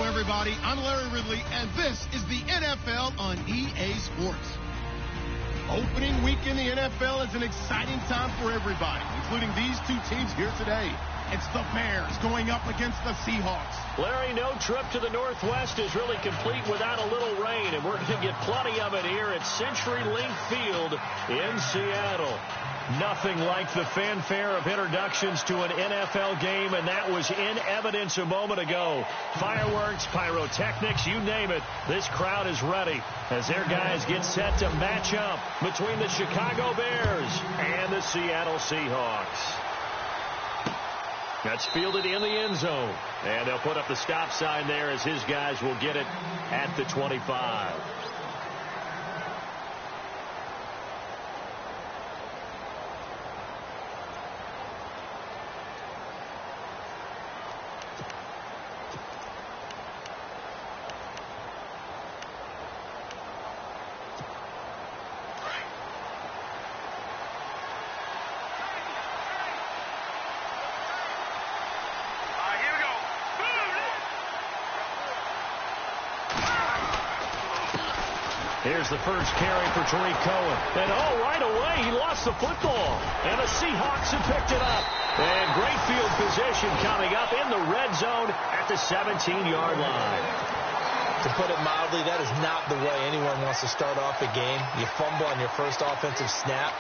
Hello, everybody. I'm Larry Ridley, and this is the NFL on EA Sports. Opening week in the NFL is an exciting time for everybody, including these two teams here today. It's the Bears going up against the Seahawks. Larry, no trip to the Northwest is really complete without a little rain, and we're going to get plenty of it here at CenturyLink Field in Seattle. Nothing like the fanfare of introductions to an NFL game, and that was in evidence a moment ago. Fireworks, pyrotechnics, you name it. This crowd is ready as their guys get set to match up between the Chicago Bears and the Seattle Seahawks. That's fielded in the end zone, and they'll put up the stop sign there as his guys will get it at the 25. Here's the first carry for Tariq Cohen. And, right away, he lost the football. And the Seahawks have picked it up. And great field position coming up in the red zone at the 17-yard line. To put it mildly, that is not the way anyone wants to start off a game. You fumble on your first offensive snap.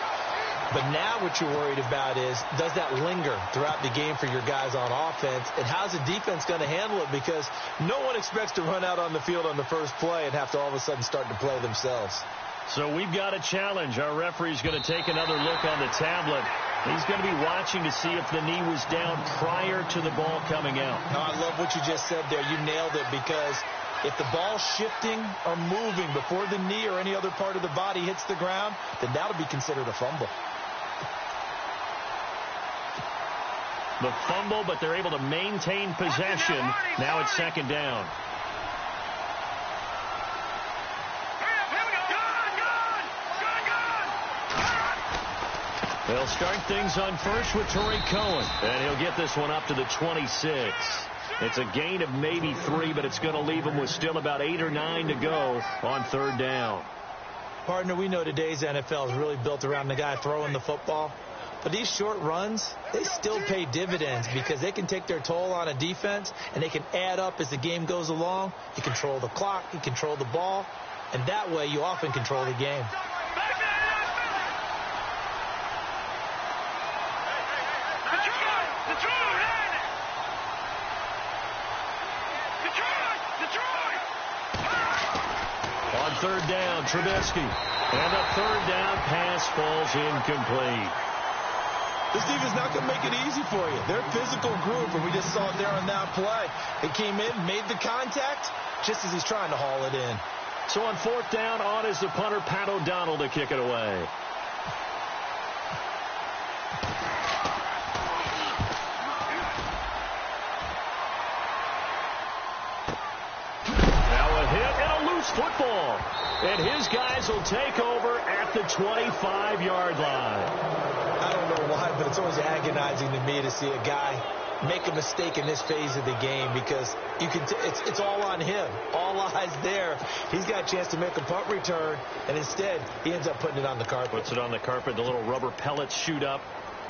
But now what you're worried about is, does that linger throughout the game for your guys on offense? And how's the defense going to handle it? Because no one expects to run out on the field on the first play and have to all of a sudden start to play themselves. So we've got a challenge. Our referee's going to take another look on the tablet. He's going to be watching to see if the knee was down prior to the ball coming out. No, I love what you just said there. You nailed it, because if the ball's shifting or moving before the knee or any other part of the body hits the ground, then that'll be considered a fumble. The fumble, but they're able to maintain possession. Now it's second down. They'll start things on first with Tariq Cohen. And he'll get this one up to the 26. It's a gain of maybe 3, but it's going to leave him with still about 8 or 9 to go on third down. Partner, we know today's NFL is really built around the guy throwing the football. But these short runs, they still pay dividends, because they can take their toll on a defense, and they can add up as the game goes along. You control the clock, you control the ball, and that way you often control the game. On third down, Trubisky. And the third down pass falls incomplete. This defense not going to make it easy for you. They're a physical group, and we just saw it there on that play. They came in, made the contact, just as he's trying to haul it in. So on fourth down, on is the punter, Pat O'Donnell, to kick it away. Now a hit and a loose football. And his guys will take over at the 25-yard line. I don't know why, but it's always agonizing to me to see a guy make a mistake in this phase of the game, because you can it's all on him. All eyes there. He's got a chance to make a punt return, and instead he ends up putting it on the carpet. Puts it on the carpet. The little rubber pellets shoot up.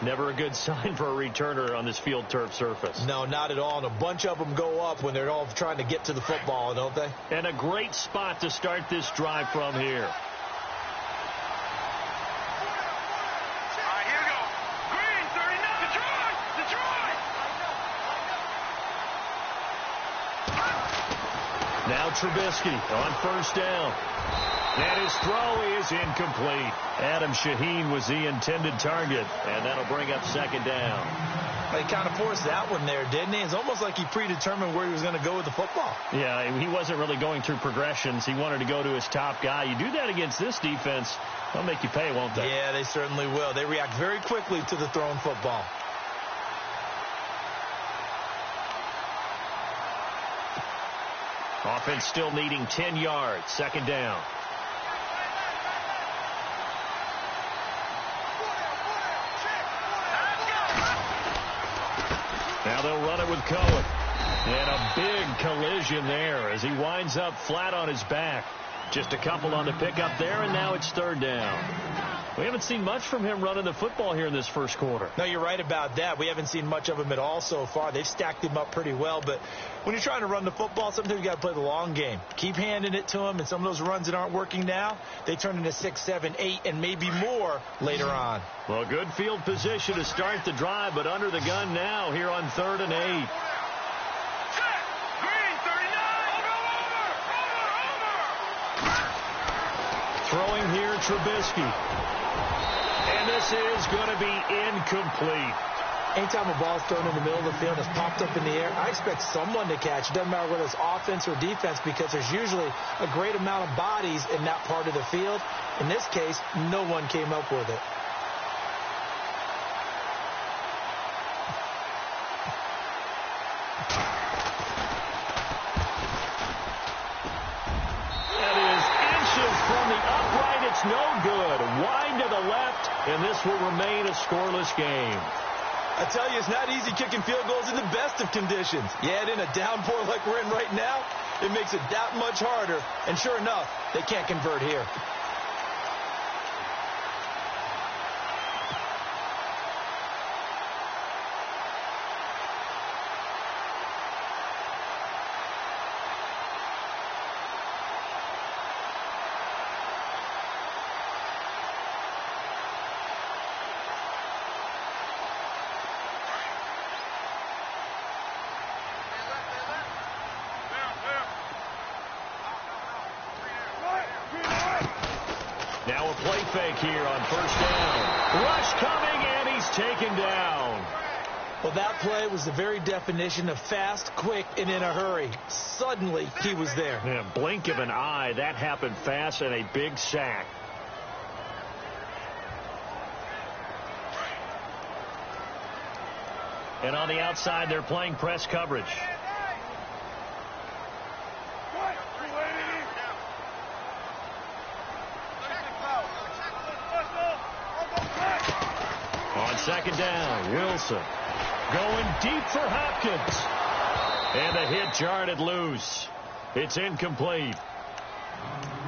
Never a good sign for a returner on this field turf surface. No, not at all. And a bunch of them go up when they're all trying to get to the football, don't they? And a great spot to start this drive from here. Now Trubisky on first down. And his throw is incomplete. Adam Shaheen was the intended target, and that'll bring up second down. He kind of forced that one there, didn't he? It's almost like he predetermined where he was going to go with the football. Yeah, he wasn't really going through progressions. He wanted to go to his top guy. You do that against this defense, they'll make you pay, won't they? Yeah, they certainly will. They react very quickly to the thrown football. Offense still needing 10 yards. Second down. Now they'll run it with Cohen. And a big collision there as he winds up flat on his back. Just a couple on the pickup there, and now it's third down. We haven't seen much from him running the football here in this first quarter. No, you're right about that. We haven't seen much of him at all so far. They've stacked him up pretty well, but when you're trying to run the football, sometimes you got to play the long game. Keep handing it to him, and some of those runs that aren't working now, they turn into 6, 7, 8, and maybe more later on. Well, good field position to start the drive, but under the gun now here on 3rd and 8. Throwing here, Trubisky. And this is going to be incomplete. Anytime a ball is thrown in the middle of the field and it's popped up in the air, I expect someone to catch. It doesn't matter whether it's offense or defense because there's usually a great amount of bodies in that part of the field. In this case, no one came up with it. It's no good. Wide to the left, and this will remain a scoreless game. I tell you, it's not easy kicking field goals in the best of conditions. You add in a downpour like we're in right now, it makes it that much harder. And sure enough, they can't convert here. Now a play fake here on first down. Rush coming, and he's taken down. Well, that play was the very definition of fast, quick, and in a hurry. Suddenly, he was there. Yeah, blink of an eye. That happened fast, and a big sack. And on the outside, they're playing press coverage. On second down, Wilson going deep for Hopkins. And the hit jarred it loose. It's incomplete.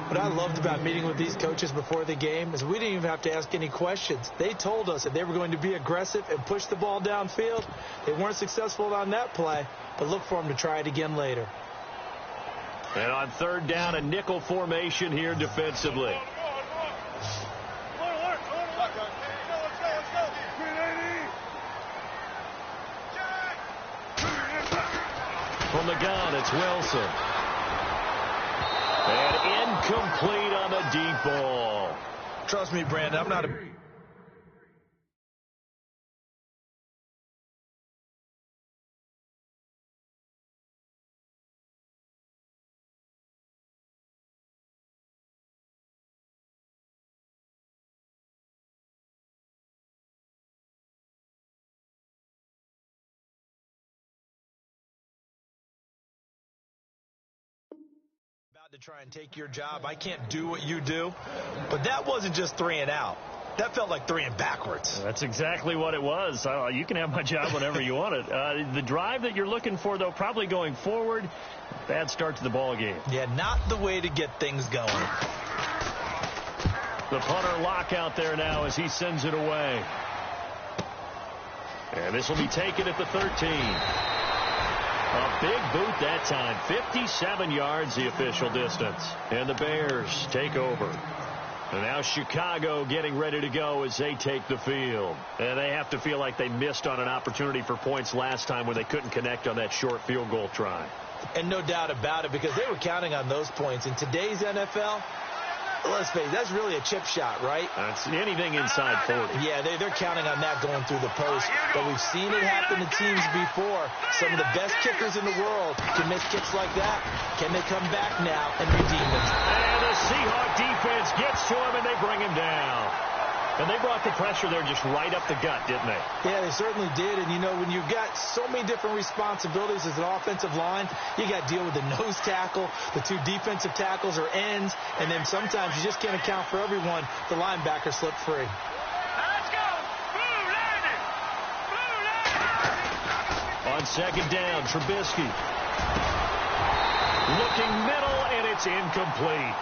What I loved about meeting with these coaches before the game is we didn't even have to ask any questions. They told us that they were going to be aggressive and push the ball downfield. They weren't successful on that play, but look for them to try it again later. And on third down, a nickel formation here defensively. From the gun, it's Wilson. And incomplete on the deep ball. Trust me, Brandon, I'm not a... to try and take your job. I can't do what you do. But that wasn't just 3 and out. That felt like 3 and backwards. That's exactly what it was. You can have my job whenever you want it. The drive that you're looking for, though, probably going forward. Bad start to the ball game. Yeah, not the way to get things going. The punter lock out there now as he sends it away. And this will be taken at the 13. A big boot that time. 57 yards the official distance. And the Bears take over. And now Chicago getting ready to go as they take the field. And they have to feel like they missed on an opportunity for points last time when they couldn't connect on that short field goal try. And no doubt about it, because they were counting on those points. In today's NFL, let's face it, that's really a chip shot, right? That's anything inside 40. Yeah, they're counting on that going through the post. But we've seen it happen to teams before. Some of the best kickers in the world can miss kicks like that. Can they come back now and redeem them? And the Seahawk defense gets to him, and they bring him down. And they brought the pressure there just right up the gut, didn't they? Yeah, they certainly did. And, you know, when you've got so many different responsibilities as an offensive line, you got to deal with the nose tackle, the 2 defensive tackles or ends, and then sometimes you just can't account for everyone. The linebacker slipped free. On on second down. Trubisky looking middle, and it's incomplete.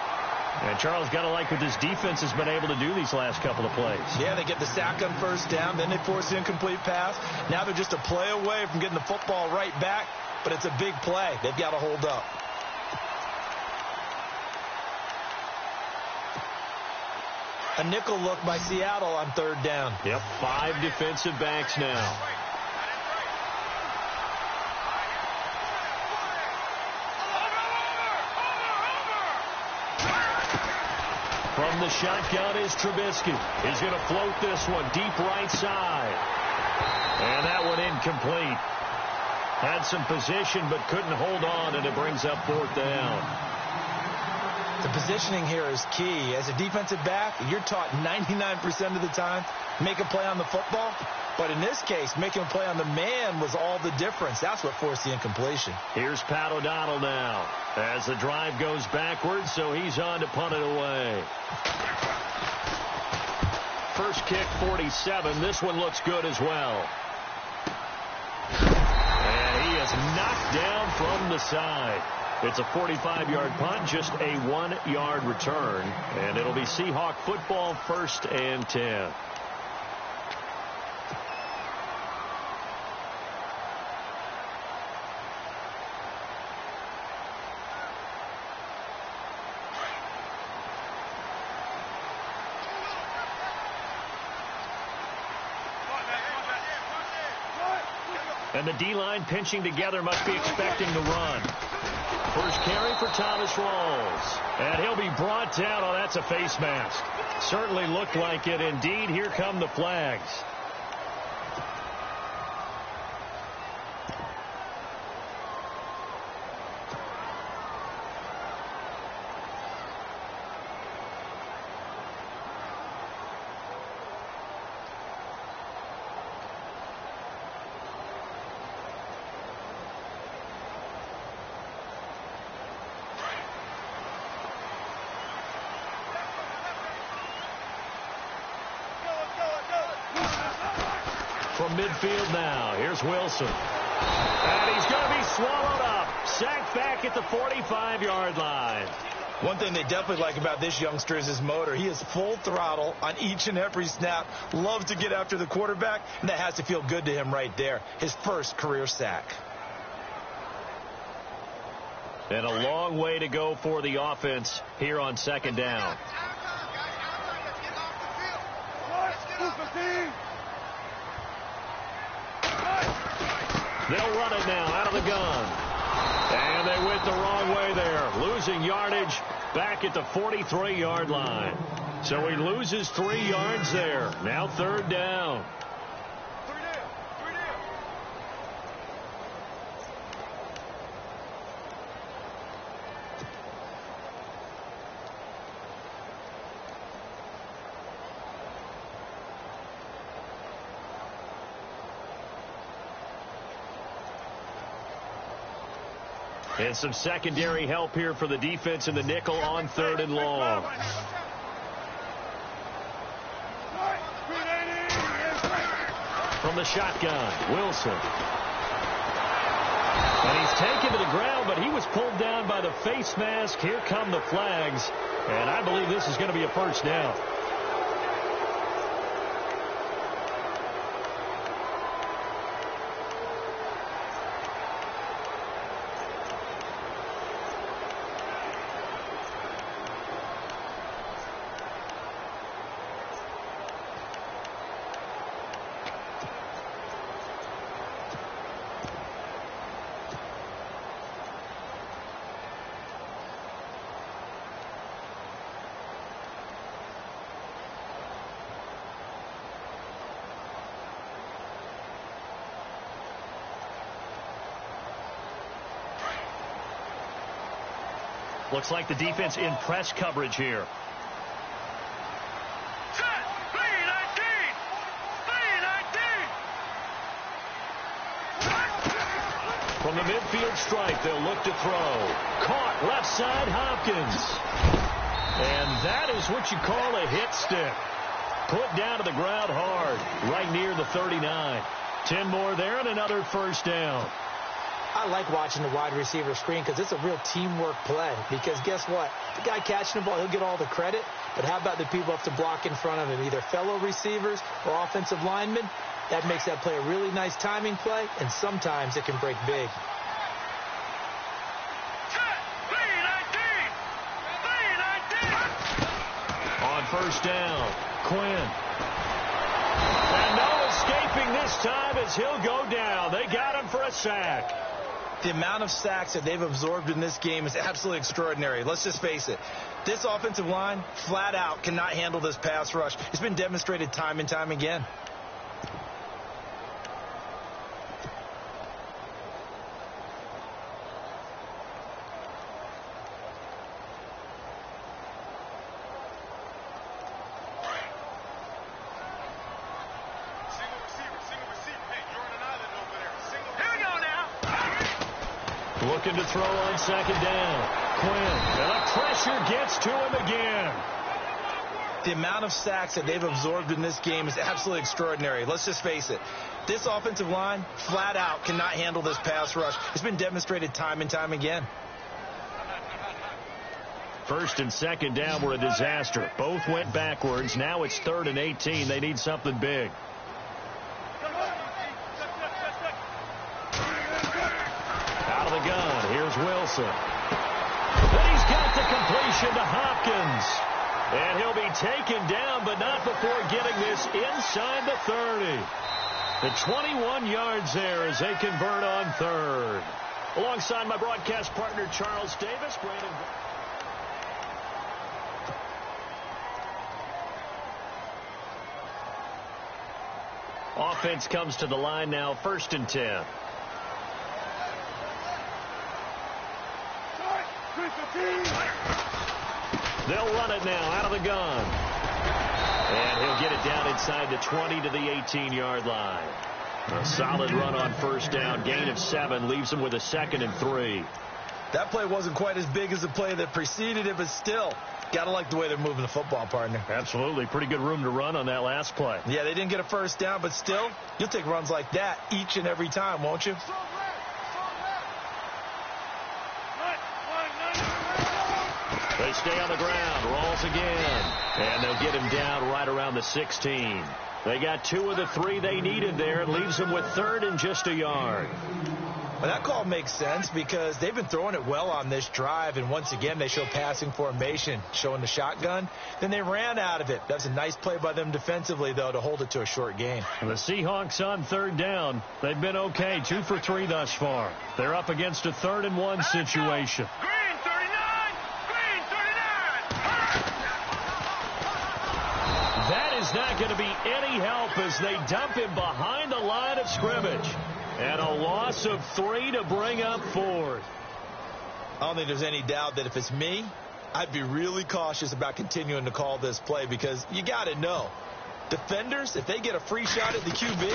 And Charles, got to like what this defense has been able to do these last couple of plays. Yeah, they get the sack on first down, then they force the incomplete pass. Now they're just a play away from getting the football right back, but it's a big play. They've got to hold up. A nickel look by Seattle on third down. Yep, 5 defensive backs now. From the shotgun is Trubisky. He's going to float this one deep right side. And that one incomplete. Had some position but couldn't hold on, and it brings up fourth down. The positioning here is key. As a defensive back, you're taught 99% of the time, make a play on the football. But in this case, making a play on the man was all the difference. That's what forced the incompletion. Here's Pat O'Donnell now as the drive goes backwards, so he's on to punt it away. First kick, 47. This one looks good as well. And he is knocked down from the side. It's a 45-yard punt, just a 1-yard return. And it'll be Seahawk football, 1st and 10. And the D-line pinching together, must be expecting to run. First carry for Thomas Rawls. And he'll be brought down. Oh, that's a face mask. Certainly looked like it. Indeed, here come the flags. From midfield now, here's Wilson. And he's going to be swallowed up. Sacked back at the 45-yard line. One thing they definitely like about this youngster is his motor. He is full throttle on each and every snap. Loves to get after the quarterback, and that has to feel good to him right there. His first career sack. And a long way to go for the offense here on second down. They'll run it now out of the gun. And they went the wrong way there. Losing yardage back at the 43-yard line. So he loses 3 yards there. Now third down. And some secondary help here for the defense in the nickel on 3rd and long. From the shotgun, Wilson. And he's taken to the ground, but he was pulled down by the face mask. Here come the flags. And I believe this is going to be a first down. Looks like the defense in press coverage here. From the midfield stripe, they'll look to throw. Caught left side, Hopkins. And that is what you call a hit stick. Put down to the ground hard, right near the 39. 10 more there and another first down. I like watching the wide receiver screen because it's a real teamwork play. Because guess what? The guy catching the ball, he'll get all the credit. But how about the people have to block in front of him, either fellow receivers or offensive linemen? That makes that play a really nice timing play, and sometimes it can break big. On first down, Quinn. And no escaping this time as he'll go down. They got him for a sack. The amount of sacks that they've absorbed in this game is absolutely extraordinary. Let's just face it. This offensive line, flat out, cannot handle this pass rush. It's been demonstrated time and time again. Looking to throw on second down. Quinn. And the pressure gets to him again. The amount of sacks that they've absorbed in this game is absolutely extraordinary. Let's just face it. This offensive line, flat out, cannot handle this pass rush. It's been demonstrated time and time again. First and second down were a disaster. Both went backwards. Now it's 3rd and 18. They need something big. Out of the gun. Here's Wilson. Then he's got the completion to Hopkins. And he'll be taken down, but not before getting this inside the 30. The 21 yards there as they convert on 3rd. Alongside my broadcast partner, Charles Davis. Brandon. Offense comes to the line now, 1st and 10. They'll run it now out of the gun. And he'll get it down inside the 20 to the 18-yard line. A solid run on first down. Gain of 7 leaves him with a 2nd and 3. That play wasn't quite as big as the play that preceded it, but still, got to like the way they're moving the football, partner. Absolutely. Pretty good room to run on that last play. Yeah, they didn't get a first down, but still, you'll take runs like that each and every time, won't you? They stay on the ground. Rolls again. And they'll get him down right around the 16. They got 2 of the 3 they needed there. It leaves them with 3rd and just a yard. Well, that call makes sense because they've been throwing it well on this drive, and once again they show passing formation, showing the shotgun. Then they ran out of it. That's a nice play by them defensively, though, to hold it to a short gain. And the Seahawks on 3rd down. They've been okay, 2 for 3 thus far. They're up against a 3rd and 1 situation. Green 39! Green 39! That is not going to be any help as they dump him behind the line of scrimmage. And a loss of 3 to bring up 4th. I don't think there's any doubt that if it's me, I'd be really cautious about continuing to call this play because you got to know. Defenders, if they get a free shot at the QB,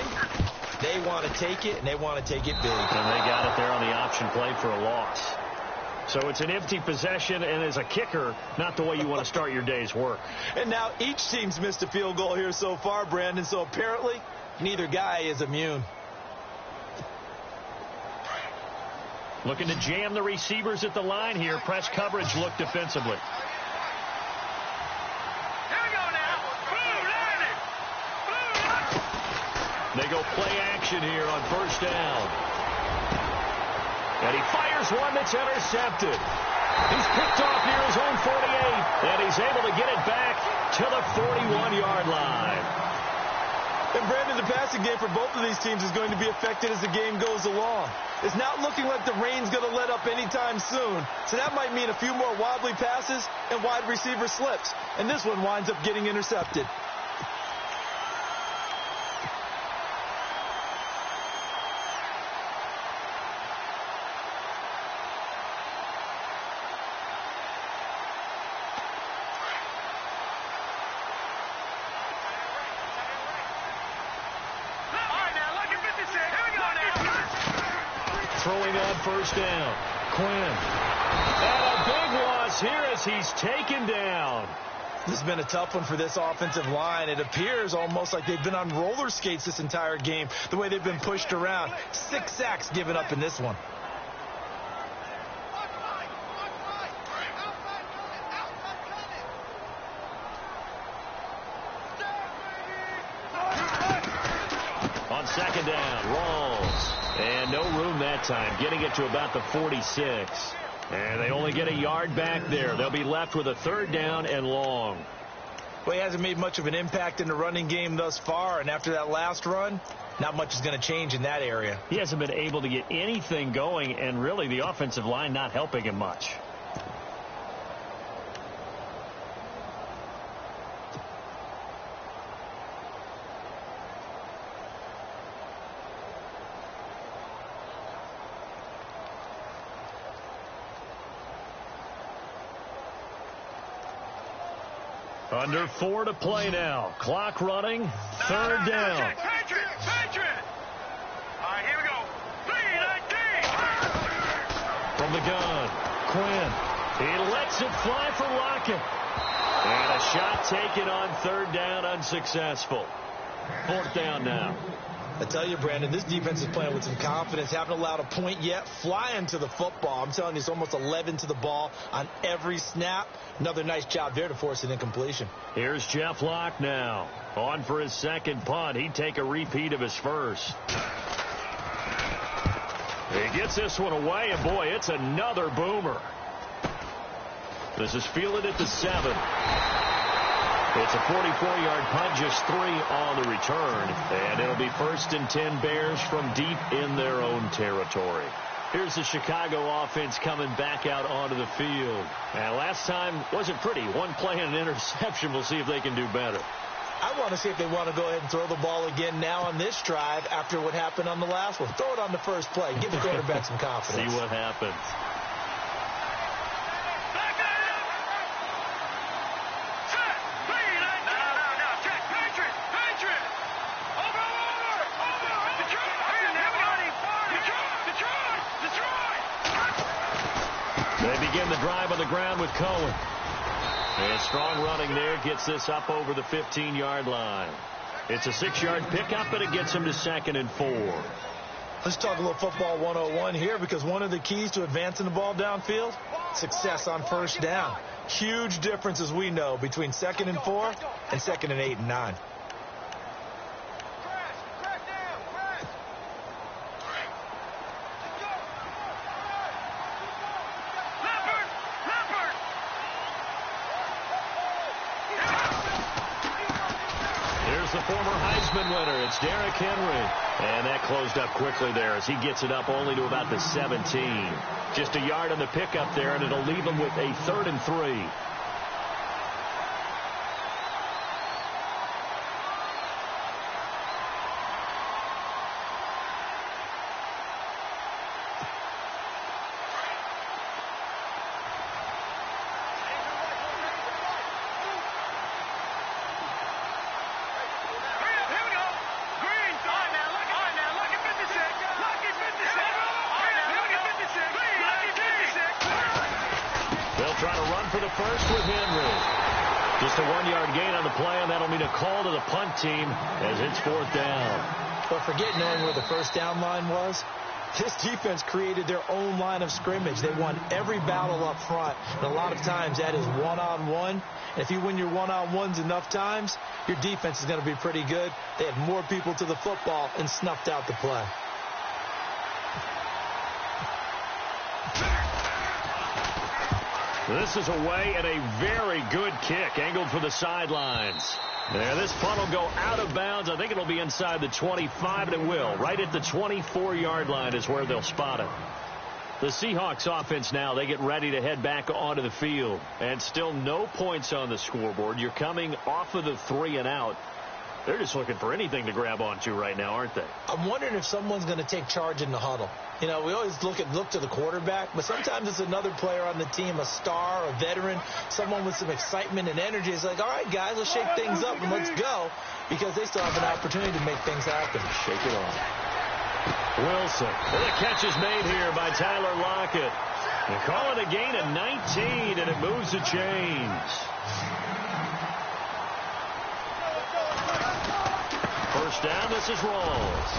they want to take it, and they want to take it big. And they got it there on the option play for a loss. So it's an empty possession, and as a kicker, not the way you want to start your day's work. And now each team's missed a field goal here so far, Brandon, so apparently neither guy is immune. Looking to jam the receivers at the line here. Press coverage look defensively. Here we go now. Boom, landed. Boom. They go play action here on first down. And he fires one that's intercepted. He's picked off near his own 48. And he's able to get it back to the 41-yard line. And Brandon, the passing game for both of these teams is going to be affected as the game goes along. It's not looking like the rain's going to let up anytime soon. So that might mean a few more wobbly passes and wide receiver slips. And this one winds up getting intercepted. Throwing on first down. Quinn. And a big loss here as he's taken down. This has been a tough one for this offensive line. It appears almost like they've been on roller skates this entire game, the way they've been pushed around. 6 sacks given up in this one. On second down, rolls. And no room that time, getting it to about the 46. And they only get a yard back there. They'll be left with a 3rd down and long. Well, he hasn't made much of an impact in the running game thus far, and after that last run, not much is going to change in that area. He hasn't been able to get anything going, and really the offensive line not helping him much. Under 4 to play now. Clock running. 3rd down. Patriot! All right, here we go. 3-19. From the gun, Quinn. He lets it fly for Lockett. And a shot taken on 3rd down, unsuccessful. 4th down now. I tell you, Brandon, this defense is playing with some confidence. Haven't allowed a point yet. Flying to the football. I'm telling you, it's almost 11 to the ball on every snap. Another nice job there to force an incompletion. Here's Jeff Locke now. On for his 2nd punt. He'd take a repeat of his first. He gets this one away, and boy, it's another boomer. This is fielded at the 7. It's a 44-yard punt, just 3 on the return. And it'll be 1st and 10 Bears from deep in their own territory. Here's the Chicago offense coming back out onto the field. And last time wasn't pretty. 1 play and an interception. We'll see if they can do better. I want to see if they want to go ahead and throw the ball again now on this drive after what happened on the last one. Throw it on the first play. Give the quarterback some confidence. See what happens. They begin the drive on the ground with Cohen. And strong running there gets this up over the 15-yard line. It's a 6-yard pickup, and it gets him to 2nd and 4. Let's talk a little football 101 here, because one of the keys to advancing the ball downfield, success on 1st down. Huge difference, as we know, between 2nd and 4 and 2nd and 8 and 9. The former Heisman winner, it's Derrick Henry. And that closed up quickly there as he gets it up only to about the 17. Just a yard on the pickup there, and it'll leave him with a 3rd and 3. Trying to run for the first with Henry. Just a 1-yard gain on the play, and that'll mean a call to the punt team as it's 4th down. But forget knowing where the 1st down line was. This defense created their own line of scrimmage. They won every battle up front, and a lot of times that is one-on-one. And if you win your one-on-ones enough times, your defense is going to be pretty good. They had more people to the football and snuffed out the play. This is away, and a very good kick angled for the sidelines. There, this punt will go out of bounds. I think it'll be inside the 25, and it will. Right at the 24-yard line is where they'll spot it. The Seahawks offense now, they get ready to head back onto the field. And still no points on the scoreboard. You're coming off of the 3 and out. They're just looking for anything to grab onto right now, aren't they? I'm wondering if someone's going to take charge in the huddle. You know, we always look to the quarterback, but sometimes it's another player on the team, a star, a veteran, someone with some excitement and energy. It's like, all right, guys, let's shake things up and let's go, because they still have an opportunity to make things happen. Shake it off. Wilson. Well, the catch is made here by Tyler Lockett. They call it a gain of 19, and it moves the chains. First down, this is Rawls.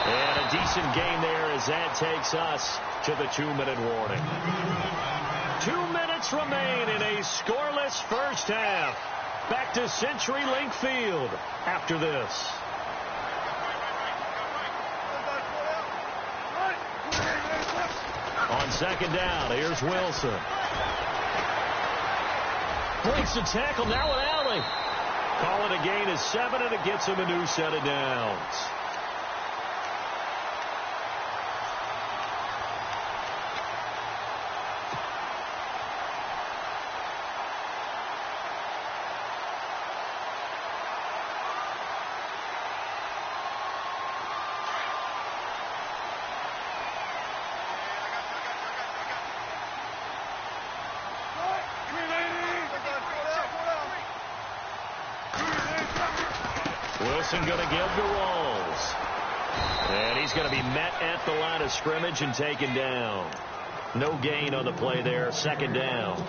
And a decent gain there as that takes us to the 2-minute warning. 2 minutes remain in a scoreless first half. Back to CenturyLink Field after this. On second down, here's Wilson. Breaks the tackle, now an alley. Call it a gain of 7, and it gets him a new set of downs. Wilson going to give to Rawls. And he's going to be met at the line of scrimmage and taken down. No gain on the play there. Second down.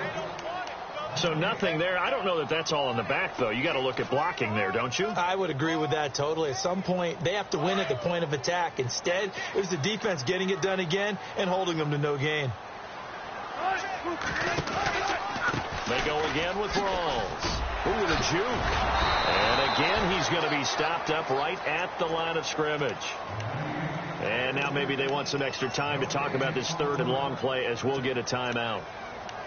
So nothing there. I don't know that that's all in the back, though. You got to look at blocking there, don't you? I would agree with that totally. At some point, they have to win at the point of attack. Instead, it was the defense getting it done again and holding them to no gain. They go again with Rawls. Ooh, the juke. And again, he's going to be stopped up right at the line of scrimmage. And now maybe they want some extra time to talk about this third and long play as we'll get a timeout.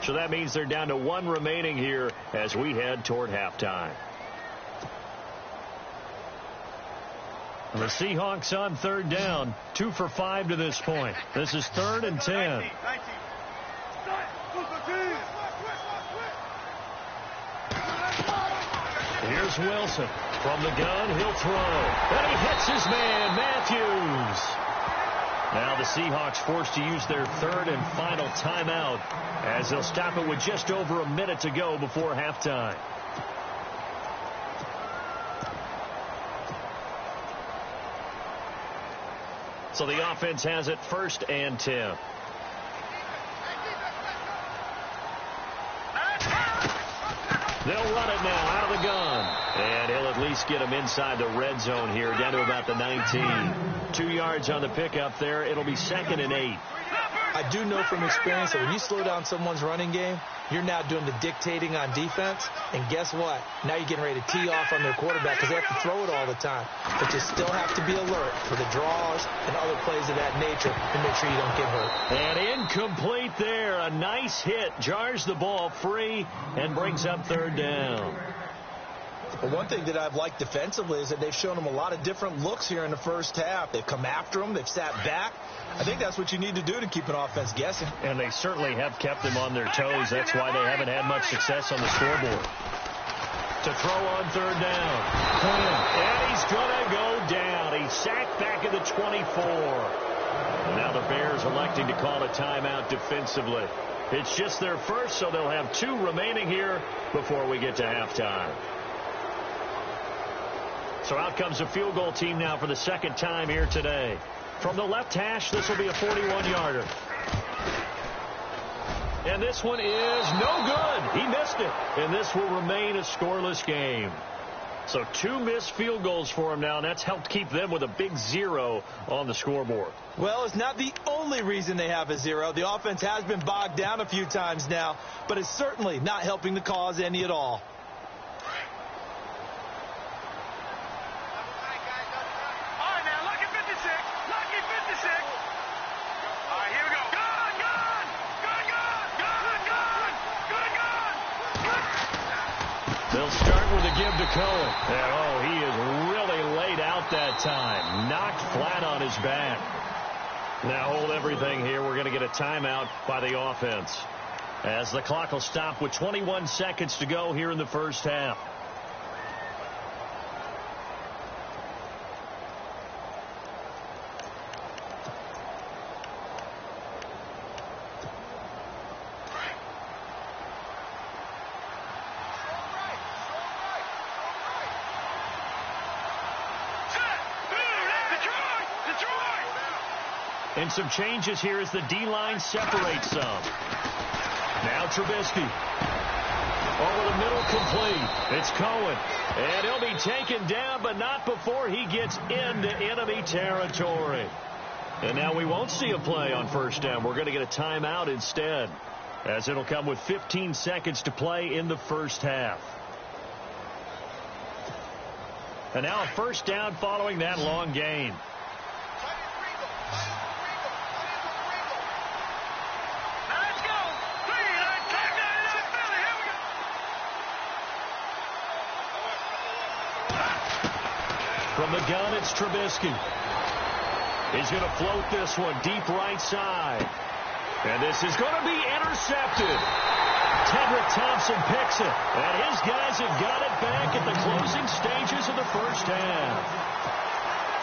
So that means they're down to 1 remaining here as we head toward halftime. And the Seahawks on third down, 2 for 5 to this point. This is 3rd and 10. Here's Wilson. From the gun, he'll throw. And he hits his man, Matthews. Now the Seahawks forced to use their 3rd and final timeout as they'll stop it with just over a minute to go before halftime. So the offense has it 1st and 10. They'll run it now out of the gun. And he'll at least get him inside the red zone here, down to about the 19. 2 yards on the pickup there. It'll be 2nd and 8. I do know from experience that when you slow down someone's running game, you're now doing the dictating on defense. And guess what? Now you're getting ready to tee off on their quarterback because they have to throw it all the time. But you still have to be alert for the draws and other plays of that nature to make sure you don't get hurt. And incomplete there. A nice hit. Jars the ball free and brings up 3rd down. But one thing that I've liked defensively is that they've shown them a lot of different looks here in the first half. They've come after them. They've sat back. I think that's what you need to do to keep an offense guessing. And they certainly have kept them on their toes. That's why they haven't had much success on the scoreboard. To throw on 3rd down. And he's going to go down. He's sacked back at the 24. And now the Bears electing to call a timeout defensively. It's just their first, so they'll have 2 remaining here before we get to halftime. So out comes the field goal team now for the 2nd time here today. From the left hash, this will be a 41-yarder. And this one is no good. He missed it. And this will remain a scoreless game. So 2 missed field goals for him now, and that's helped keep them with a big 0 on the scoreboard. Well, it's not the only reason they have a 0. The offense has been bogged down a few times now, but it's certainly not helping the cause any at all. They'll start with a give to Cohen. And, oh, he is really laid out that time. Knocked flat on his back. Now hold everything here. We're going to get a timeout by the offense, as the clock will stop with 21 seconds to go here in the first half. And some changes here as the D-line separates some. Now Trubisky. Over the middle, complete. It's Cohen. And he'll be taken down, but not before he gets into enemy territory. And now we won't see a play on first down. We're going to get a timeout instead, as it'll come with 15 seconds to play in the first half. And now a first down following that long gain. From the gun, it's Trubisky. He's going to float this one deep right side. And this is going to be intercepted. Tedrick Thompson picks it. And his guys have got it back at the closing stages of the first half.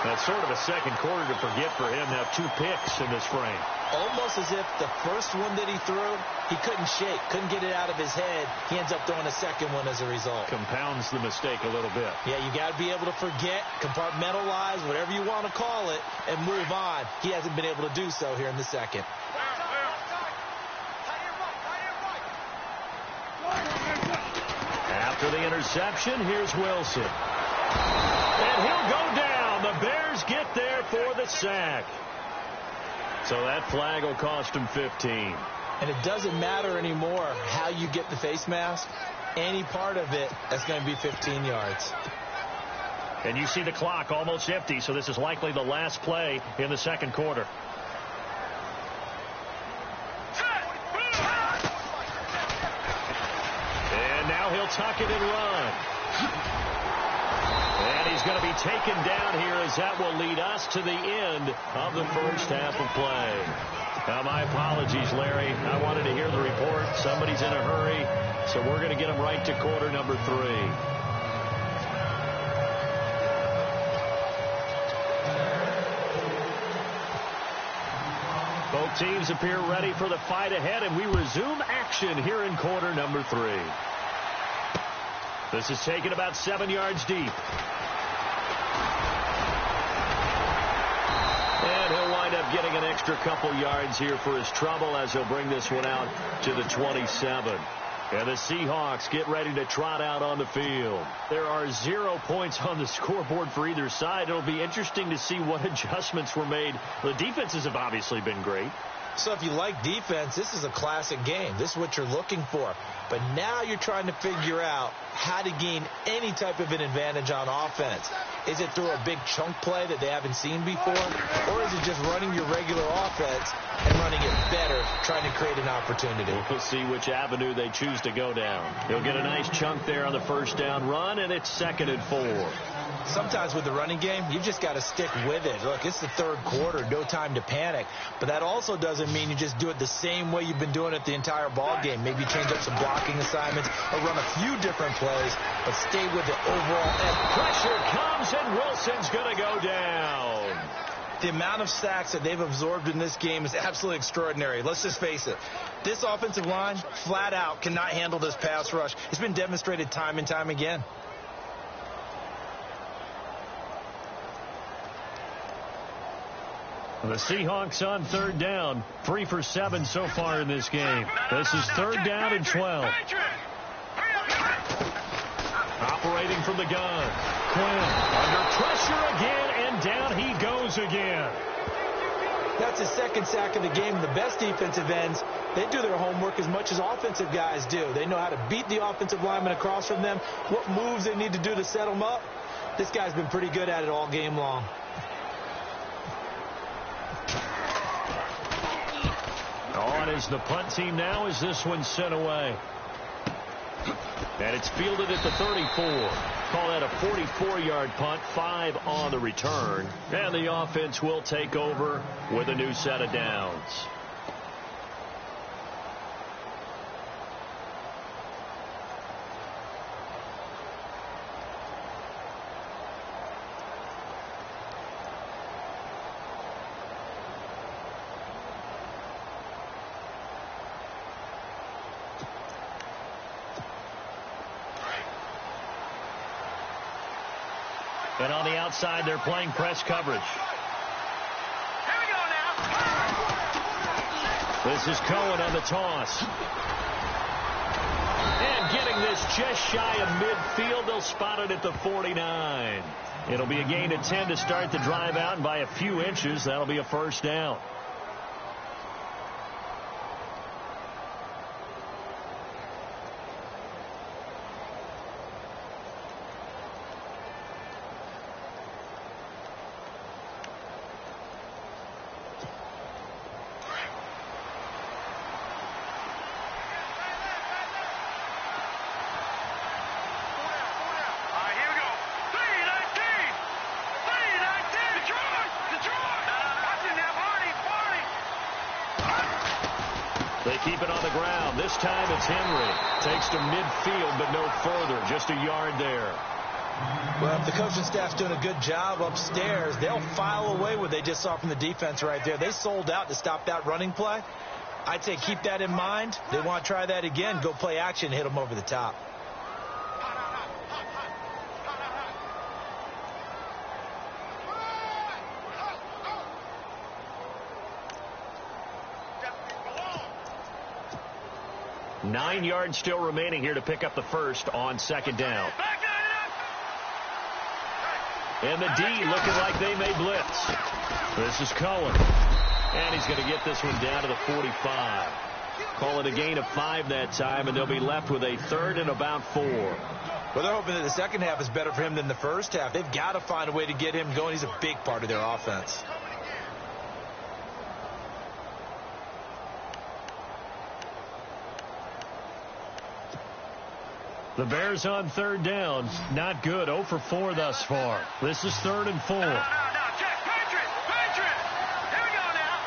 That's sort of a second quarter to forget for him. Now 2 picks in this frame. Almost as if the first one that he threw, he couldn't shake, couldn't get it out of his head. He ends up throwing a second one as a result. Compounds the mistake a little bit. Yeah, you got to be able to forget, compartmentalize, whatever you want to call it, and move on. He hasn't been able to do so here in the second. After the interception, here's Wilson. And he'll go down. The Bears get there for the sack. So that flag will cost him 15. And it doesn't matter anymore how you get the face mask. Any part of it, that's going to be 15 yards. And you see the clock almost empty, so this is likely the last play in the second quarter. And now he'll tuck it and run. And he's going to be taken down here, as that will lead us to the end of the first half of play. Now, my apologies, Larry. I wanted to hear the report. Somebody's in a hurry, so we're going to get him right to quarter number 3. Both teams appear ready for the fight ahead, and we resume action here in quarter number 3. This is taken about 7 yards deep. And he'll wind up getting an extra couple yards here for his trouble, as he'll bring this one out to the 27. And the Seahawks get ready to trot out on the field. There are 0 points on the scoreboard for either side. It'll be interesting to see what adjustments were made. The defenses have obviously been great. So if you like defense, this is a classic game. This is what you're looking for. But now you're trying to figure out how to gain any type of an advantage on offense. Is it through a big chunk play that they haven't seen before? Or is it just running your regular offense and running it better, trying to create an opportunity? We'll see which avenue they choose to go down. He'll get a nice chunk there on the first down run, and it's 2nd and 4. Sometimes with the running game, you just got to stick with it. Look, it's the third quarter, no time to panic. But that also doesn't mean you just do it the same way you've been doing it the entire ball game. Maybe change up some blocking assignments or run a few different plays, but stay with the overall. And pressure comes, and Wilson's going to go down. The amount of sacks that they've absorbed in this game is absolutely extraordinary. Let's just face it. This offensive line, flat out, cannot handle this pass rush. It's been demonstrated time and time again. The Seahawks on 3rd down, 3 for 7 so far in this game. This is 3rd down and 12. Operating from the gun. Quinn under pressure again, and down he goes again. That's his 2nd sack of the game. The best defensive ends, they do their homework as much as offensive guys do. They know how to beat the offensive lineman across from them, what moves they need to do to set them up. This guy's been pretty good at it all game long. On is the punt team now as this one's sent away. And it's fielded at the 34. Call that a 44-yard punt, 5 on the return. And the offense will take over with a new set of downs. And on the outside, they're playing press coverage. Here we go now. This is Cohen on the toss. And getting this just shy of midfield, they'll spot it at the 49. It'll be a gain of 10 to start the drive out, and by a few inches, that'll be a first down. They keep it on the ground. This time it's Henry. Takes to midfield, but no further. Just a yard there. Well, if the coaching staff's doing a good job upstairs, they'll file away what they just saw from the defense right there. They sold out to stop that running play. I'd say keep that in mind. They want to try that again. Go play action, hit them over the top. Nine yards still remaining here to pick up the first on second down. And the D looking like they may blitz. This is Cohen. And he's going to get this one down to the 45. Call it a gain of 5 that time, and they'll be left with a third and about 4. Well, they're hoping that the second half is better for him than the first half. They've got to find a way to get him going. He's a big part of their offense. The Bears on third down. Not good. 0 for 4 thus far. This is 3rd and 4. No, check. Patriot. Here we go now.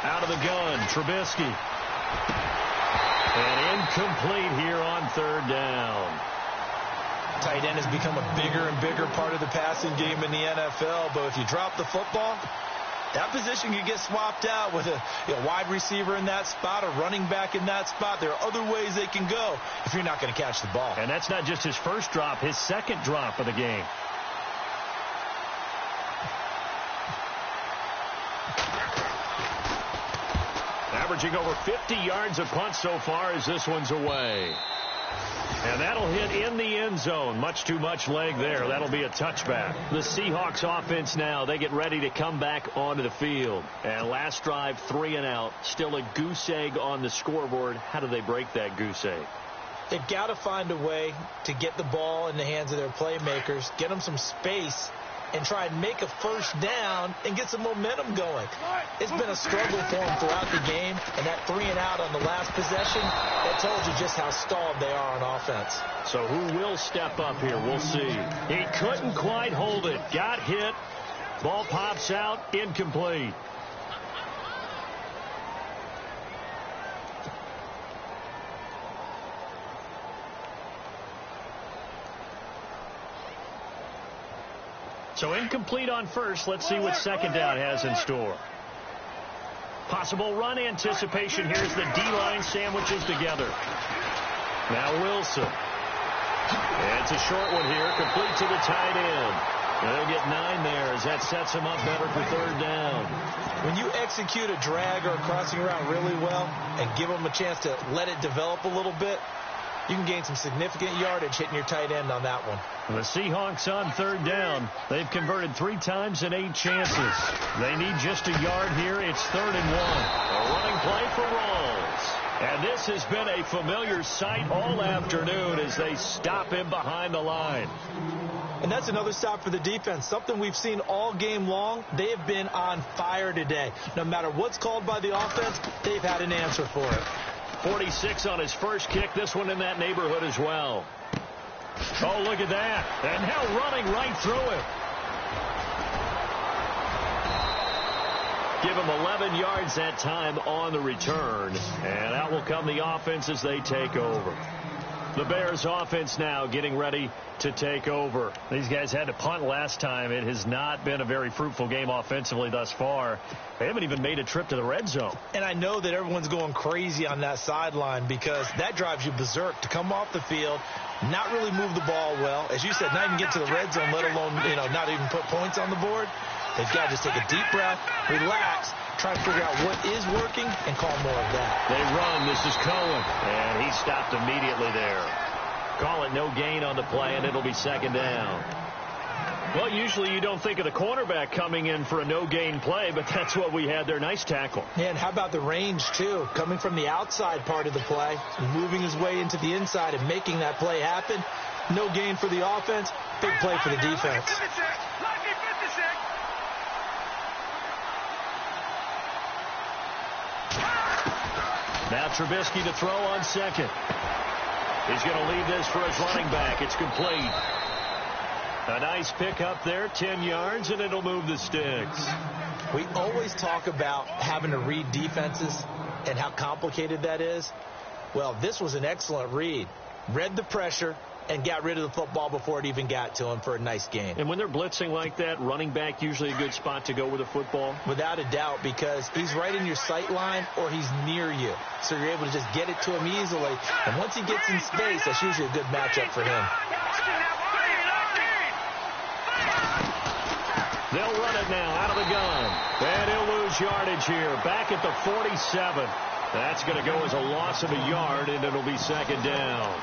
Out of the gun, Trubisky. And incomplete here on third down. Tight end has become a bigger and bigger part of the passing game in the NFL, but if you drop the football, that position can get swapped out with a wide receiver in that spot, a running back in that spot. There are other ways they can go if you're not going to catch the ball. And that's not just his first drop, his second drop of the game. Averaging over 50 yards a punt so far as this one's away. And that'll hit in the end zone. Much too much leg there. That'll be a touchback. The Seahawks offense now, they get ready to come back onto the field. And last drive, 3 and out. Still a goose egg on the scoreboard. How do they break that goose egg? They've got to find a way to get the ball in the hands of their playmakers, get them some space, and try and make a first down and get some momentum going. It's been a struggle for them throughout the game, and that 3 and out on the last possession, that told you just how stalled they are on offense. So who will step up here? We'll see. He couldn't quite hold it. Got hit. Ball pops out. Incomplete. So incomplete on first. Let's see what second down has in store. Possible run anticipation. Here's the D-line sandwiches together. Now Wilson. And it's a short one here. Complete to the tight end. And they'll get 9 there as that sets him up better for third down. When you execute a drag or a crossing route really well and give them a chance to let it develop a little bit, you can gain some significant yardage hitting your tight end on that one. The Seahawks on third down. They've converted 3 times in 8 chances. They need just a yard here. It's 3rd and 1. A running play for Rawls. And this has been a familiar sight all afternoon as they stop him behind the line. And that's another stop for the defense. Something we've seen all game long. They have been on fire today. No matter what's called by the offense, they've had an answer for it. 46 on his first kick. This one in that neighborhood as well. Oh, look at that. And now running right through it. Give him 11 yards that time on the return. And out will come the offense as they take over. The Bears offense now getting ready to take over. These guys had to punt last time. It has not been a very fruitful game offensively thus far. They haven't even made a trip to the red zone. And I know that everyone's going crazy on that sideline because that drives you berserk to come off the field, not really move the ball well. As you said, not even get to the red zone, let alone, not even put points on the board. They've got to just take a deep breath, relax, try to figure out what is working and call more of that. They run. This is Cohen. And he stopped immediately there. Call it no gain on the play, and it'll be second down. Well, usually you don't think of the cornerback coming in for a no-gain play, but that's what we had there. Nice tackle. Yeah, and how about the range, too? Coming from the outside part of the play, moving his way into the inside and making that play happen. No gain for the offense, big play for the defense. Now Trubisky to throw on second. He's going to leave this for his running back. It's complete. A nice pick up there, 10 yards, and it'll move the sticks. We always talk about having to read defenses and how complicated that is. Well, this was an excellent read. Read the pressure and got rid of the football before it even got to him for a nice gain. And when they're blitzing like that, running back usually a good spot to go with the football? Without a doubt, because he's right in your sight line or he's near you. So you're able to just get it to him easily. And once he gets in space, that's usually a good matchup for him. They'll run it now out of the gun. And he'll lose yardage here. Back at the 47. That's going to go as a loss of a yard, and it'll be second down.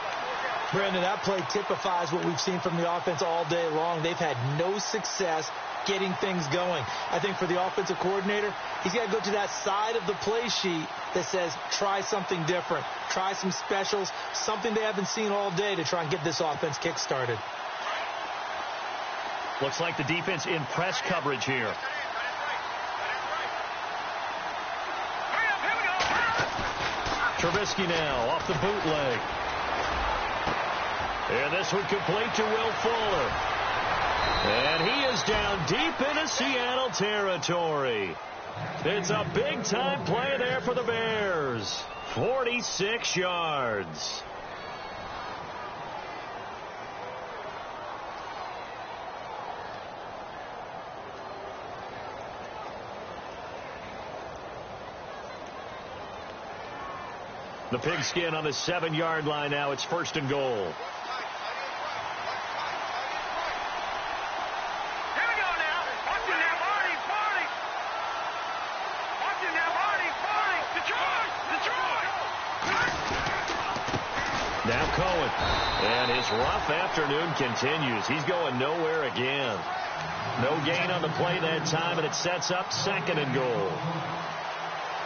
Brandon, that play typifies what we've seen from the offense all day long. They've had no success getting things going. I think for the offensive coordinator, he's got to go to that side of the play sheet that says try something different. Try some specials, something they haven't seen all day to try and get this offense kick-started. Looks like the defense in press coverage here. Trubisky now off the bootleg. And this one complete to Will Fuller. And he is down deep into Seattle territory. It's a big-time play there for the Bears. 46 yards. The pigskin on the 7-yard line now. It's first and goal. Here we go now. Watch it now, Marty. Watch it now, Marty. Detroit. Now Cohen. And his rough afternoon continues. He's going nowhere again. No gain on the play that time, and it sets up second and goal.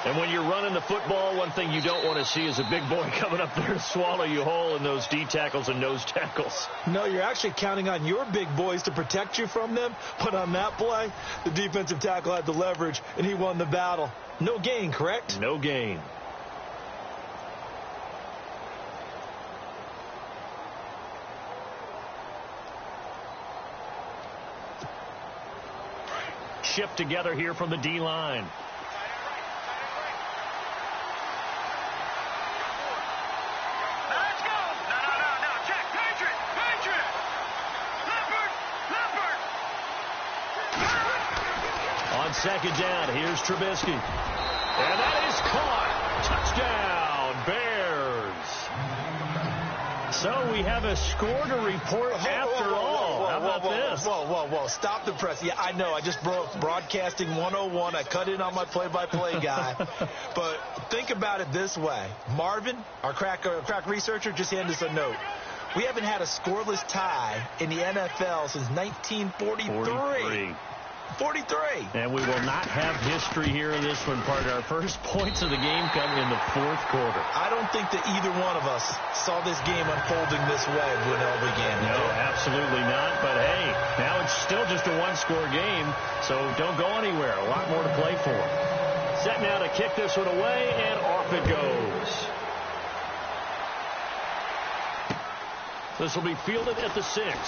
And when you're running the football, one thing you don't want to see is a big boy coming up there to swallow you whole in those D tackles and nose tackles. No, you're actually counting on your big boys to protect you from them. But on that play, the defensive tackle had the leverage, and he won the battle. No gain, correct? No gain. Shift together here from the D-line. Second down, here's Trubisky. And that is caught. Touchdown, Bears. So we have a score to report after all. How about this? Whoa. Stop the press. Yeah, I know. I just broke broadcasting 101. I cut in on my play-by-play guy. But think about it this way. Marvin, our crack researcher, just handed us a note. We haven't had a scoreless tie in the NFL since 1943. 43. And we will not have history here in this one, partner. Our first points of the game come in the fourth quarter. I don't think that either one of us saw this game unfolding this way when it all began. No, absolutely not. But, hey, now it's still just a one-score game, so don't go anywhere. A lot more to play for. Set now to kick this one away, and off it goes. This will be fielded at the 6.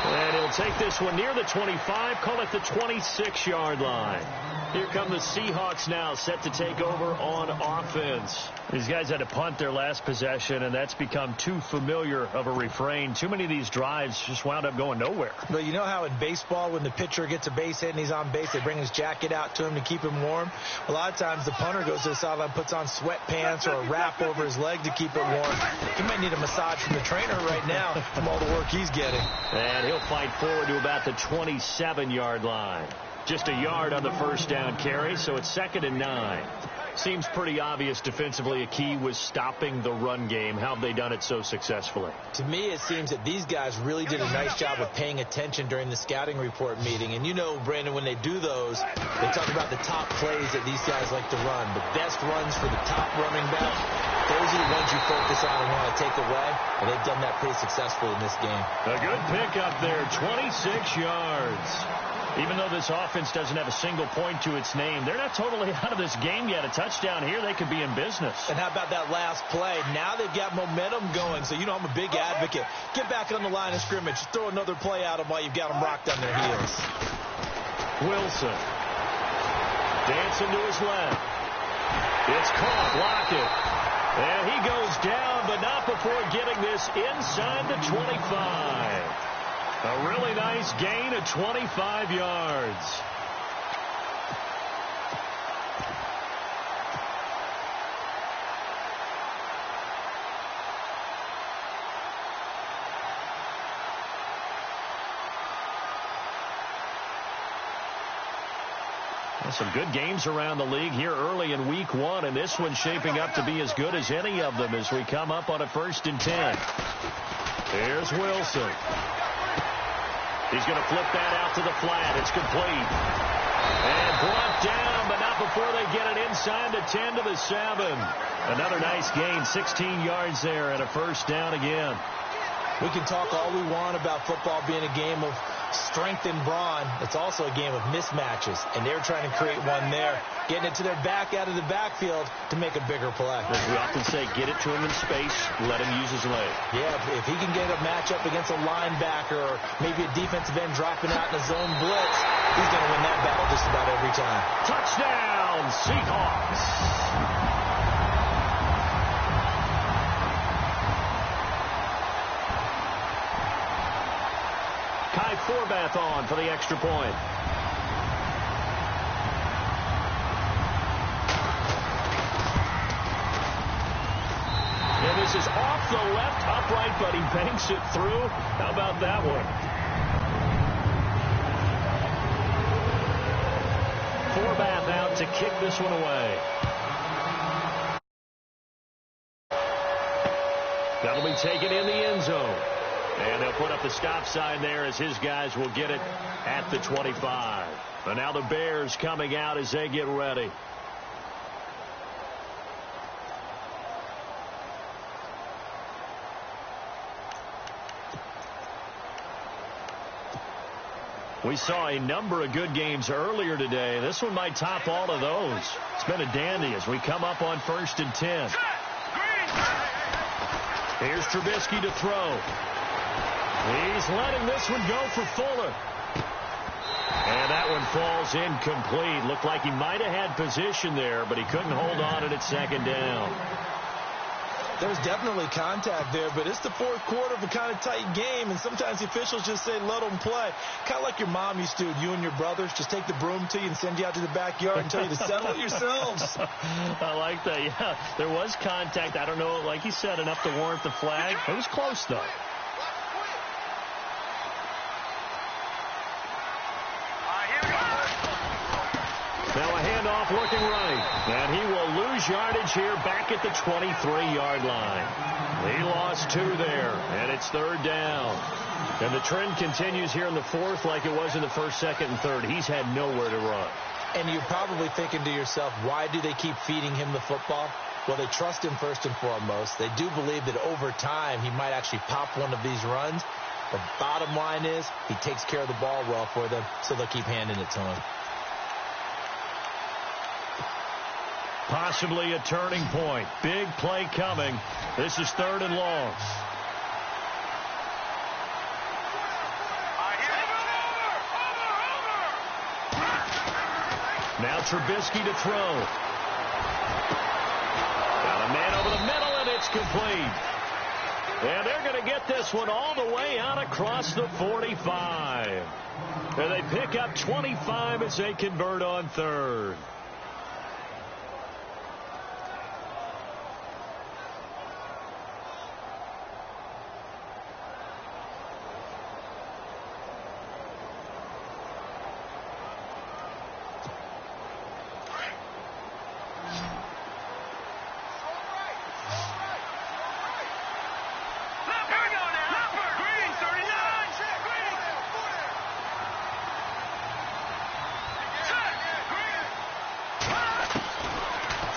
And he'll take this one near the 25, call it the 26-yard line. Here come the Seahawks now, set to take over on offense. These guys had to punt their last possession, and that's become too familiar of a refrain. Too many of these drives just wound up going nowhere. Well, you know how in baseball, when the pitcher gets a base hit and he's on base, they bring his jacket out to him to keep him warm? A lot of times the punter goes to the sideline, puts on sweatpants or a wrap over his leg to keep it warm. He might need a massage from the trainer right now from all the work he's getting. And he'll fight forward to about the 27-yard line. Just a yard on the first down carry, so it's 2nd and 9. Seems pretty obvious defensively a key was stopping the run game. How have they done it so successfully? To me, it seems that these guys really did a nice job of paying attention during the scouting report meeting. And you know, Brandon, when they do those, they talk about the top plays that these guys like to run. The best runs for the top running back, those are the ones you focus on and want to take away. And they've done that pretty successfully in this game. A good pickup there, 26 yards. Even though this offense doesn't have a single point to its name, they're not totally out of this game yet. A touchdown here, they could be in business. And how about that last play? Now they've got momentum going, so you know I'm a big advocate. Get back on the line of scrimmage. Throw another play at them while you've got them rocked on their heels. Wilson. Dancing to his left. It's caught. Block it. And he goes down, but not before getting this inside the 25. A really nice gain of 25 yards. Some good games around the league here early in week 1, and this one's shaping up to be as good as any of them as we come up on a 1st and 10. Here's Wilson. He's going to flip that out to the flat. It's complete. And brought down, but not before they get it inside the 10 to the 7. Another nice gain, 16 yards there, and a 1st down again. We can talk all we want about football being a game of strength and brawn. It's also a game of mismatches, and they're trying to create one there, getting it to their back out of the backfield to make a bigger play. As we often say, get it to him in space, let him use his leg. Yeah, if he can get a matchup against a linebacker or maybe a defensive end dropping out in a zone blitz, he's going to win that battle just about every time. Touchdown, Seahawks. Forbath on for the extra point. And this is off the left upright, but he banks it through. How about that one? Forbath out to kick this one away. That'll be taken in the end zone. And they'll put up the stop sign there as his guys will get it at the 25. And now the Bears coming out as they get ready. We saw a number of good games earlier today. This one might top all of those. It's been a dandy as we come up on 1st and 10. Here's Trubisky to throw. He's letting this one go for Fuller. And that one falls incomplete. Looked like he might have had position there, but he couldn't hold on at 2nd down. There's definitely contact there, but it's the 4th quarter of a kind of tight game, and sometimes the officials just say, let them play. Kind of like your mom used to, you and your brothers, just take the broom to you and send you out to the backyard and tell you to settle it yourselves. I like that, yeah. There was contact. I don't know, like you said, enough to warrant the flag. It was close, though. Now a handoff looking right. And he will lose yardage here back at the 23-yard line. He lost 2 there, and it's 3rd down. And the trend continues here in the 4th like it was in the 1st, 2nd, and 3rd. He's had nowhere to run. And you're probably thinking to yourself, why do they keep feeding him the football? Well, they trust him first and foremost. They do believe that over time he might actually pop one of these runs. The bottom line is he takes care of the ball well for them, so they'll keep handing it to him. Possibly a turning point. Big play coming. This is 3rd and long. Now Trubisky to throw. Got a man over the middle, and it's complete. And they're going to get this one all the way out across the 45. And they pick up 25 as they convert on third.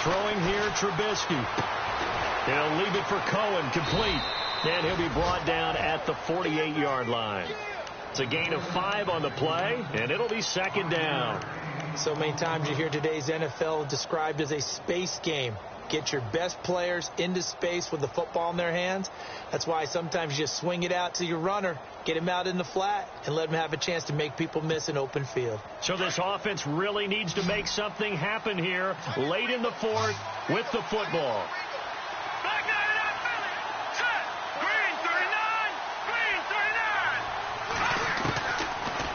Throwing here, Trubisky. He'll leave it for Cohen, complete. And he'll be brought down at the 48-yard line. It's a gain of 5 on the play, and it'll be second down. So many times you hear today's NFL described as a space game. Get your best players into space with the football in their hands. That's why sometimes you just swing it out to your runner, get him out in the flat, and let him have a chance to make people miss an open field. So this offense really needs to make something happen here late in the fourth with the football.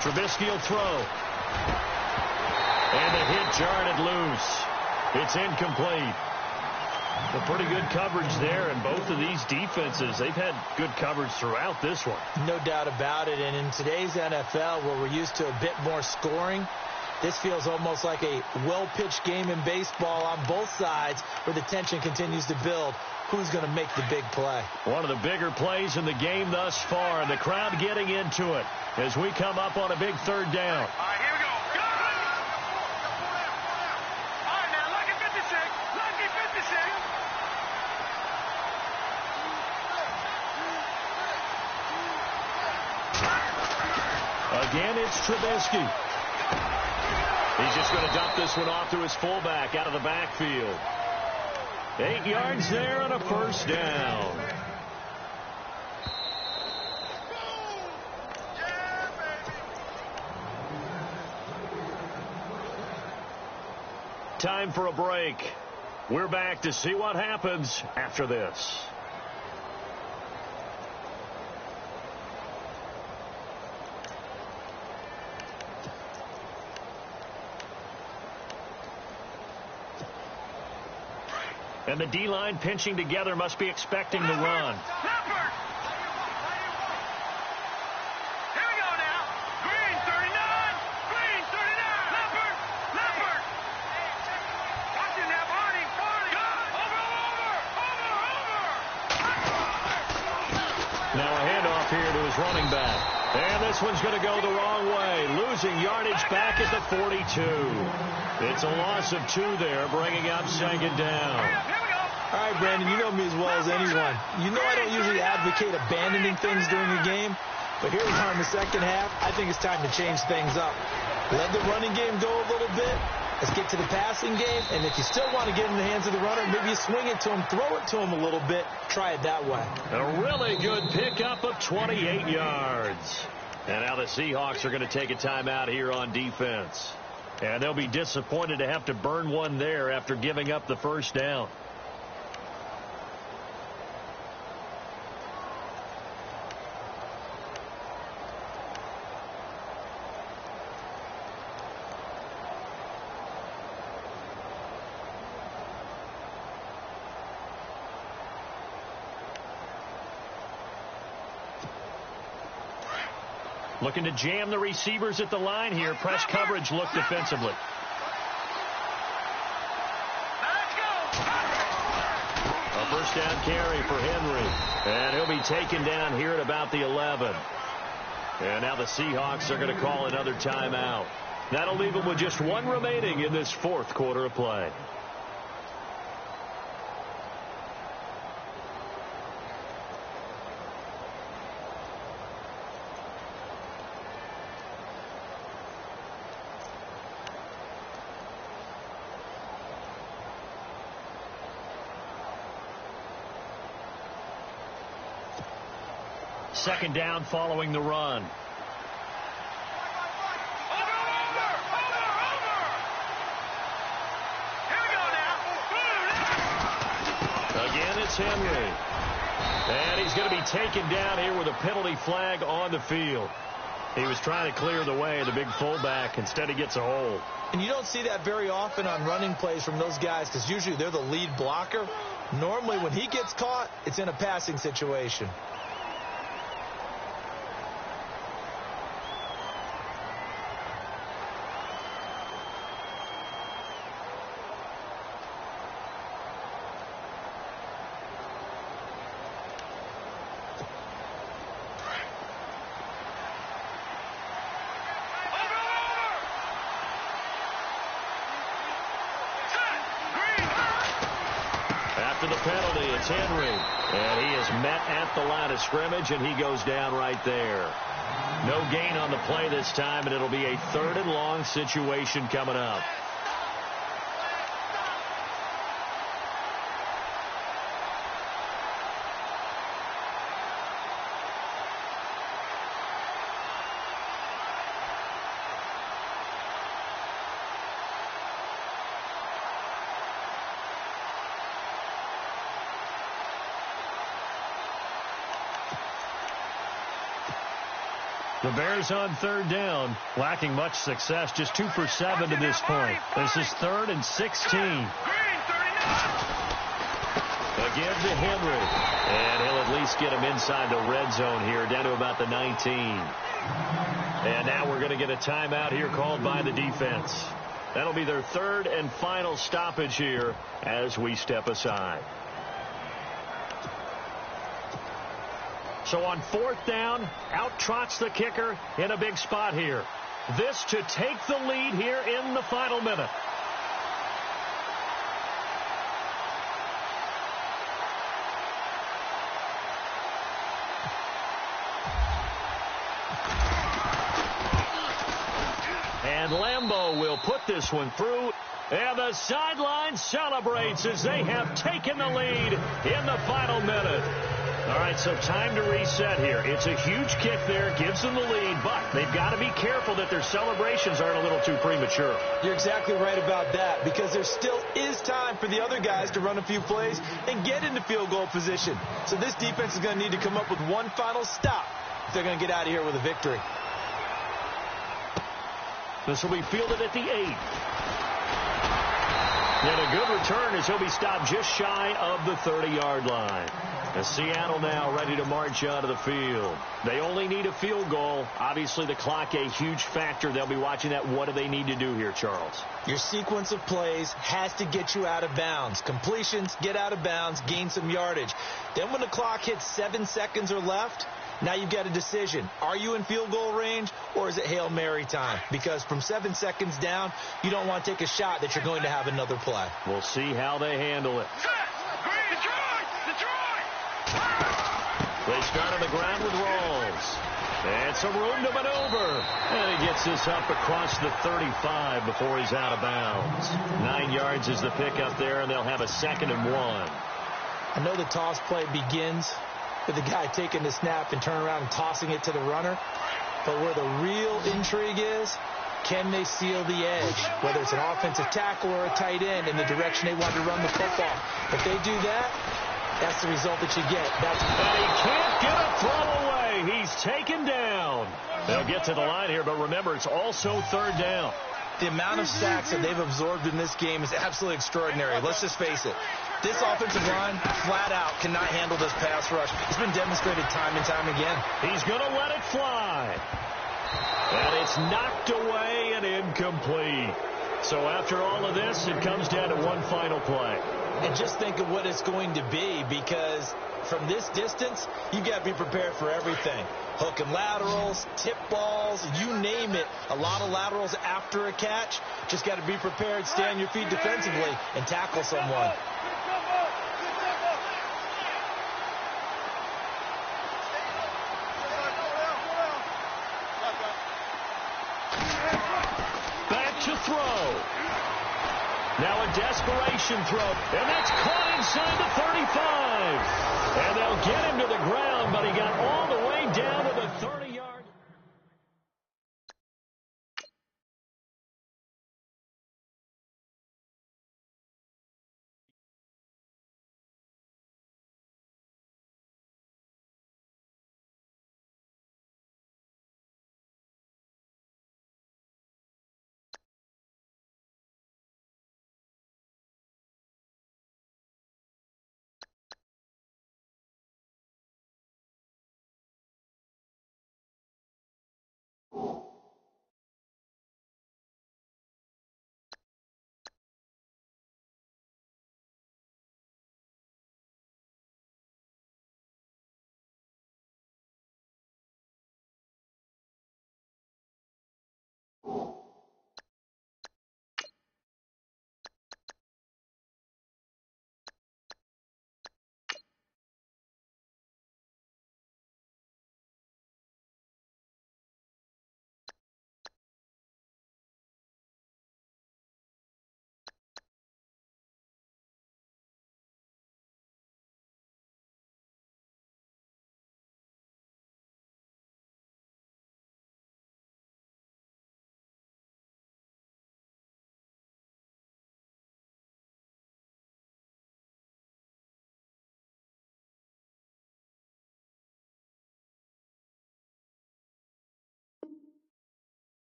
Trubisky will throw. And the hit jarred it loose. It's incomplete. Well, pretty good coverage there, and both of these defenses, they've had good coverage throughout this one. No doubt about it, and in today's NFL, where we're used to a bit more scoring, this feels almost like a well-pitched game in baseball on both sides where the tension continues to build. Who's going to make the big play? One of the bigger plays in the game thus far, and the crowd getting into it as we come up on a big third down. All right, here we go. Go! All right, man, lucky 56. Lucky 56. Again, it's Trubisky. He's just going to dump this one off to his fullback out of the backfield. 8 yards there on a first down. Time for a break. We're back to see what happens after this. And the D-line pinching together must be expecting the run. Here we go now. Green 39. Green 39. Leopard. Watching that body. Over. Now a handoff here to his running back. And this one's going to go the wrong way. Losing yardage back at the 42. It's a loss of 2 there, bringing up second down. All right, Brandon, you know me as well as anyone. You know I don't usually advocate abandoning things during a game, but here we are in the second half. I think it's time to change things up. Let the running game go a little bit. Let's get to the passing game, and if you still want to get in the hands of the runner, maybe you swing it to him, throw it to him a little bit, try it that way. A really good pickup of 28 yards. And now the Seahawks are going to take a timeout here on defense. And they'll be disappointed to have to burn one there after giving up the first down. Looking to jam the receivers at the line here. Press coverage look defensively. A first down carry for Henry. And he'll be taken down here at about the 11. And now the Seahawks are going to call another timeout. That'll leave them with just 1 remaining in this fourth quarter of play. Second down following the run. It's Henry. And he's going to be taken down here with a penalty flag on the field. He was trying to clear the way, the big fullback. Instead, he gets a hold. And you don't see that very often on running plays from those guys because usually they're the lead blocker. Normally, when he gets caught, it's in a passing situation. After the penalty, it's Henry. And he is met at the line of scrimmage, and he goes down right there. No gain on the play this time, and it'll be a 3rd and long situation coming up. The Bears on 3rd down, lacking much success, just 2 for 7 to this point. This is 3rd and 16. Again to Henry. And he'll at least get him inside the red zone here, down to about the 19. And now we're going to get a timeout here called by the defense. That'll be their 3rd and final stoppage here as we step aside. So on 4th down, out trots the kicker in a big spot here. This to take the lead here in the final minute. And Lambeau will put this one through. And the sideline celebrates as they have taken the lead in the final minute. All right, so time to reset here. It's a huge kick there, gives them the lead, but they've got to be careful that their celebrations aren't a little too premature. You're exactly right about that because there still is time for the other guys to run a few plays and get into field goal position. So this defense is going to need to come up with one final stop if they're going to get out of here with a victory. This will be fielded at the 8. And a good return as he'll be stopped just shy of the 30-yard line. And Seattle now ready to march out of the field. They only need a field goal. Obviously, the clock a huge factor. They'll be watching that. What do they need to do here, Charles? Your sequence of plays has to get you out of bounds. Completions, get out of bounds, gain some yardage. Then when the clock hits 7 seconds or left, now you've got a decision. Are you in field goal range or is it Hail Mary time? Because from 7 seconds down, you don't want to take a shot that you're going to have another play. We'll see how they handle it. They start on the ground with Rawls. And some room to maneuver. And he gets this up across the 35 before he's out of bounds. 9 yards is the pickup there, and they'll have a 2nd and 1. I know the toss play begins with the guy taking the snap and turning around and tossing it to the runner. But where the real intrigue is, can they seal the edge? Whether it's an offensive tackle or a tight end in the direction they want to run the football. If they do that, that's the result that you get. And he can't get a throw away. He's taken down. They'll get to the line here, but remember, it's also 3rd down. The amount of sacks that they've absorbed in this game is absolutely extraordinary. Let's just face it. This offensive line, flat out, cannot handle this pass rush. It's been demonstrated time and time again. He's going to let it fly. And it's knocked away and incomplete. So after all of this, it comes down to one final play. And just think of what it's going to be, because from this distance, you've got to be prepared for everything. Hook and laterals, tip balls, you name it. A lot of laterals after a catch. Just got to be prepared, stay on your feet defensively, and tackle someone. Back to throw. Now a desperation throw, and that's caught inside the 35. And they'll get him to the ground, but he got all the way down to the 30.